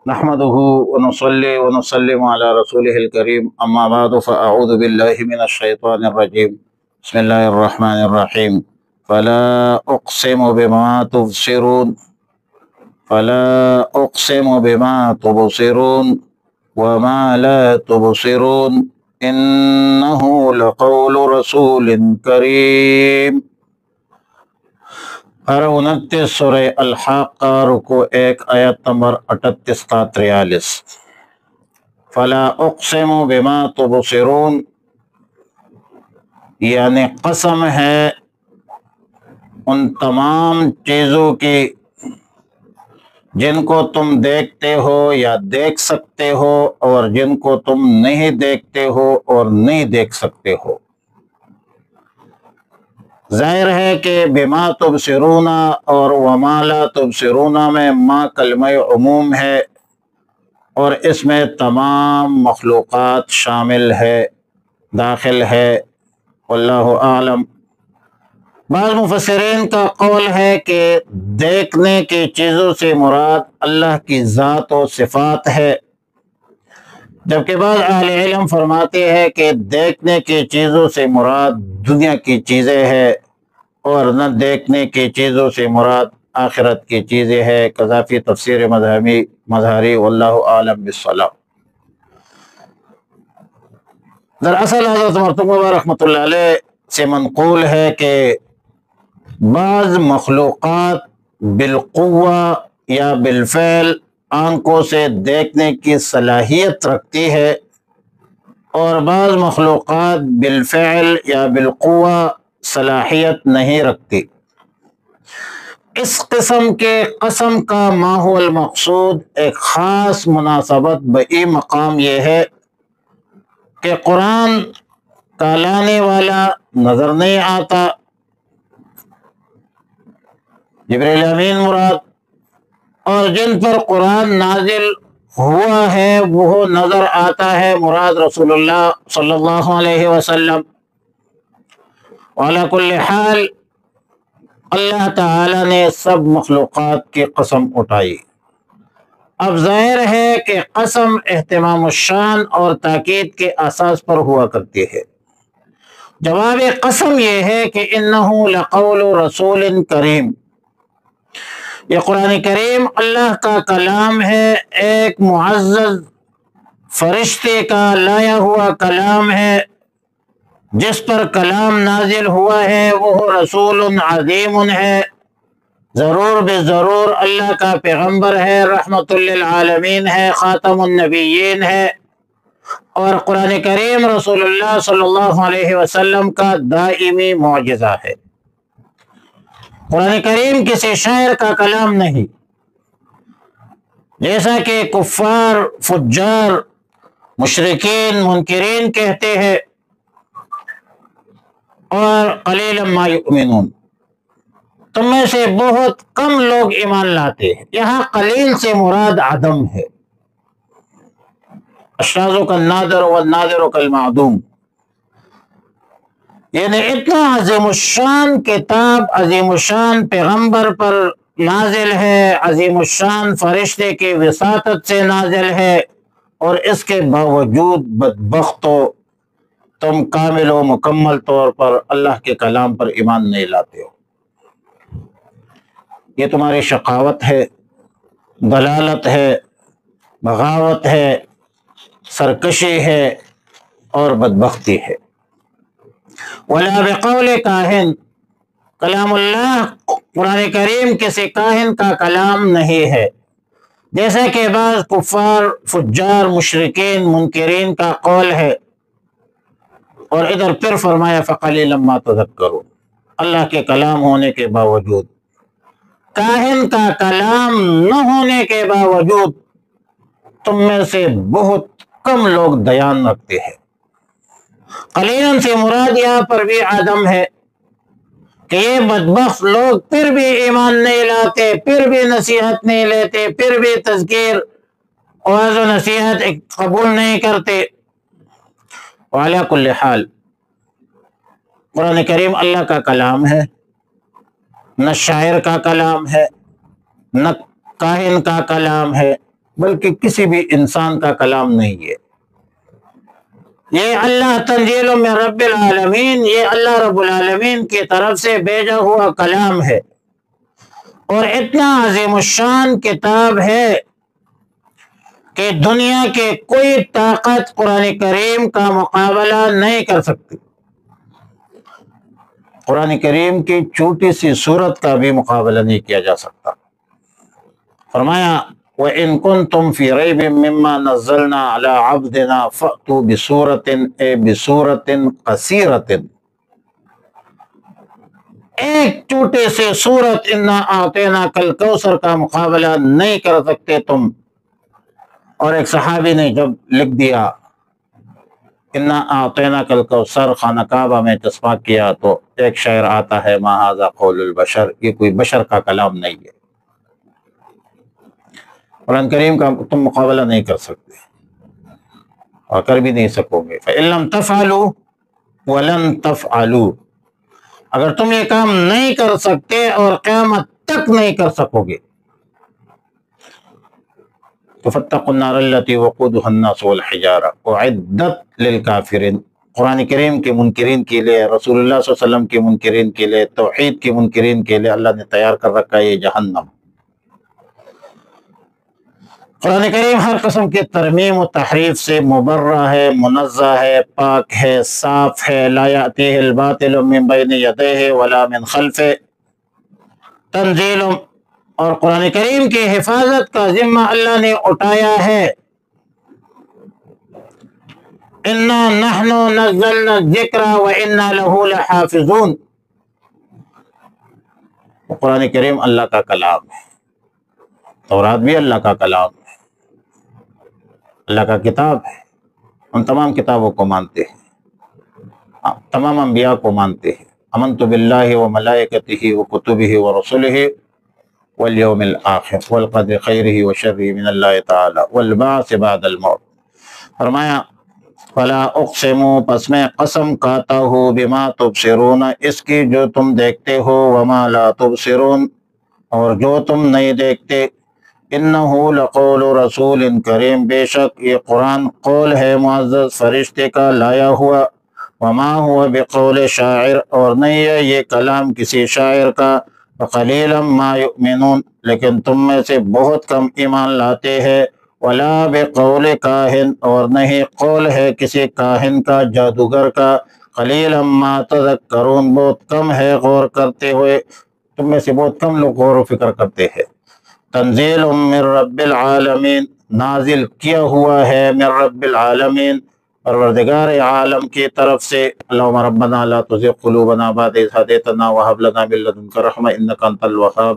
نحمده ونصلي ونسلم على رسوله الكريم اما بعد فاعوذ بالله من الشيطان الرجيم بسم الله الرحمن الرحيم فلا اقسم بما تبصرون فلا اقسم بما تبصرون وما لا تبصرون انه لقول رسول کریم۔ پارہ 29 سورہ الحاقہ رکو 1 آیت نمبر 38 تا 43۔ فلا اقسم بما تبصرون یعنی قسم ہے ان تمام چیزوں کی جن کو تم دیکھتے ہو یا دیکھ سکتے ہو اور جن کو تم نہیں دیکھتے ہو اور نہیں دیکھ سکتے ہو۔ ظاہر ہے کہ بما تبصرون اور وما لا تبصرون میں ما کلمہ عموم ہے اور اس میں تمام مخلوقات شامل ہے، داخل ہے، واللہ اعلم۔ بعض مفسرین کا قول ہے کہ دیکھنے کی چیزوں سے مراد اللہ کی ذات و صفات ہے، جبکہ بعض اہل علم فرماتے ہیں کہ دیکھنے کی چیزوں سے مراد دنیا کی چیزیں ہیں اور نہ دیکھنے کی چیزوں سے مراد آخرت کی چیزیں ہیں، قذافی تفسیر مظہری واللہ اعلم بالصواب۔ دراصل حضرت مرتضی رحمۃ اللہ علیہ سے منقول ہے کہ بعض مخلوقات بالقوہ یا بالفعل آنکھوں سے دیکھنے کی صلاحیت رکھتی ہے اور بعض مخلوقات بالفعل یا بالقوہ صلاحیت نہیں رکھتی۔ اس قسم کے قسم کا ما هو المقصود ایک خاص مناسبت بئی مقام یہ ہے کہ قرآن کا لانے والا نظر نہیں آتا، جبریل امین مراد، اور جن پر قرآن نازل ہوا ہے وہ نظر آتا ہے، مراد رسول اللہ صلی اللہ علیہ وسلم۔ وعلی کل حال اللہ تعالی نے سب مخلوقات کی قسم اٹھائی۔ اب ظاہر ہے کہ قسم اہتمام الشان اور تاکید کے اساس پر ہوا کرتی ہے۔ جواب قسم یہ ہے کہ انہ لقول رسول کریم، یہ قرآن کریم اللہ کا کلام ہے، ایک معزز فرشتے کا لایا ہوا کلام ہے، جس پر کلام نازل ہوا ہے وہ رسول عظیم ہے، ضرور بے ضرور اللہ کا پیغمبر ہے، رحمت للعالمین ہے، خاتم النبیین ہے، اور قرآن کریم رسول اللہ صلی اللہ علیہ وسلم کا دائمی معجزہ ہے۔ قرآن کریم کسی شاعر کا کلام نہیں، جیسا کہ کفار، فجار، مشرکین، منکرین کہتے ہیں، اور قلیلا ما یؤمنون، تم میں سے بہت کم لوگ ایمان لاتے ہیں۔ یہاں قلیل سے مراد عدم ہے، الشاذ کالنادر والنادر کالمعدوم، یعنی اتنا عظیم الشان کتاب، عظیم الشان پیغمبر پر نازل ہے، عظیم الشان فرشتے کی وساطت سے نازل ہے، اور اس کے باوجود بدبختو تم کامل و مکمل طور پر اللہ کے کلام پر ایمان نہیں لاتے ہو۔ یہ تمہاری شقاوت ہے، ضلالت ہے، بغاوت ہے، سرکشی ہے اور بدبختی ہے۔ ولا بقول کاہن، کلام اللہ قرآن کریم کسی کاہن کا کلام نہیں ہے، جیسا کہ بعض کفار، فجار، مشرکین، منکرین کا قول ہے۔ اور ادھر پھر فرمایا فقلیلا ما تذکرون، اللہ کے کلام ہونے کے باوجود، کاہن کا کلام نہ ہونے کے باوجود تم میں سے بہت کم لوگ دیان رکھتے ہیں۔ قلیلاً سے مراد یہاں پر بھی آدم ہے کہ یہ بدبخت لوگ پھر بھی ایمان نہیں لاتے، پھر بھی نصیحت نہیں لیتے، پھر بھی تذکیر، وعظ و نصیحت قبول نہیں کرتے۔ وعلی کل حال قرآن کریم اللہ کا کلام ہے، نہ شاعر کا کلام ہے، نہ کاہن کا کلام ہے، بلکہ کسی بھی انسان کا کلام نہیں ہے۔ یہ اللہ تنزیل من رب العالمین، یہ اللہ رب العالمین کی طرف سے بھیجا ہوا کلام ہے، اور اتنا عظیم الشان کتاب ہے کہ دنیا کے کوئی طاقت قرآن کریم کا مقابلہ نہیں کر سکتی۔ قرآن کریم کی چھوٹی سی سورت کا بھی مقابلہ نہیں کیا جا سکتا۔ فرمایا وَإِن كُنتُمْ فِي رَيْبٍ مِّمَّا نَزَّلْنَا عَلَىٰ عَبْدِنَا فَأْتُوا بِسُورَةٍ قَصِيرَةٍ، ایک چھوٹی سی سورت اِنَّا أَعْطَيْنَاكَ الْكَوْثَرَ کا مقابلہ نہیں کر سکتے تم۔ اور ایک صحابی نے جب لکھ دیا اِنَّا أَعْطَيْنَاكَ الْكَوْثَرَ خانہ کعبہ میں چسپاں کیا، تو ایک شعر آتا ہے مَا هَذَا قَوْلُ الْبَشَرِ، یہ کوئی بشر کا کلام نہیں ہے۔ قرآن کریم کا تم مقابلہ نہیں کر سکتے اور کر بھی نہیں سکو گے۔ فَإِن لَمْ تَفْعَلُوا وَلَن تَفْعَلُوا، اگر تم یہ کام نہیں کر سکتے اور قیامت تک نہیں کر سکو گے تو فَاتَّقُوا النَّارَ الَّتِي وَقُودُهَا النَّاسُ وَالْحِجَارَةُ أُعِدَّتْ لِلْكَافِرِينَ، قرآن کریم کے منکرین کے لیے، رسول اللہ صلی اللہ علیہ وسلم کے منکرین کے لیے، توحید کے منکرین کے لیے اللہ نے تیار کر رکھا ہے یہ جہنم۔ قرآن کریم ہر قسم کے ترمیم و تحریف سے مبرہ ہے، منزہ ہے، پاک ہے، صاف ہے۔ لا یأتیہ الباطل من بین یدیہ ولا من خلفہ تنزیل، اور قرآن کریم کی حفاظت کا ذمہ اللہ نے اٹھایا ہے۔ انا نحن نزلنا الذکر وانا لہ لحافظون، قرآن کریم اللہ کا کلام ہے، تورات بھی اللہ کا کلام ہے، اللہ کا کتاب ہے۔ ہم تمام کتابوں کو مانتے ہیں، تمام انبیاء کو مانتے ہیں۔ آمنت باللہ وملائکتہ وکتبہ ورسلہ والیوم الآخر والقدر خیرہ وشرہ من اللہ تعالی والبعث بعد الموت۔ فرمایا فلا اقسم، پس میں قسم کھاتا ہوں، بما تبصرون، اس کی جو تم دیکھتے ہو، وما لا تبصرون، اور جو تم نہیں دیکھتے۔ انہ لقول رسول کریم، بے شک یہ قرآن قول ہے معزز فرشتے کا لایا ہوا، وما ہوا بقول شاعر، اور نہیں ہے یہ کلام کسی شاعر کا، فقلیلا ما یؤمنون، لیکن تم میں سے بہت کم ایمان لاتے ہیں۔ ولا بقول کاہن، اور نہیں قول ہے کسی کاہن کا، جادوگر کا۔ قلیلا ما تذکرون، بہت کم ہے غور کرتے ہوئے، تم میں سے بہت کم لوگ غور و فکر کرتے ہیں۔ تنزیل من رب العالمین، نازل کیا ہوا ہے من رب العالمین، پروردگار عالم کی طرف سے۔ اللہم ربنا لا تزغ قلوبنا بعد اذ ہدیتنا وہب لنا من لدنک رحمۃ انک انت الوہاب،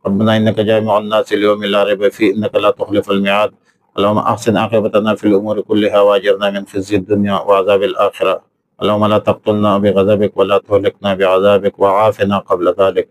ربنا انک جامع الناس لیوم لا ریب فیہ انک لا تخلف الميعاد، اللہم احسن عاقبتنا فی الامور کلہا واجرنا من خزي الدنیا وعذاب الآخرہ، اللہم لا تقتلنا بغضبک ولا تہلکنا بعذابک وعافنا قبل ذلک۔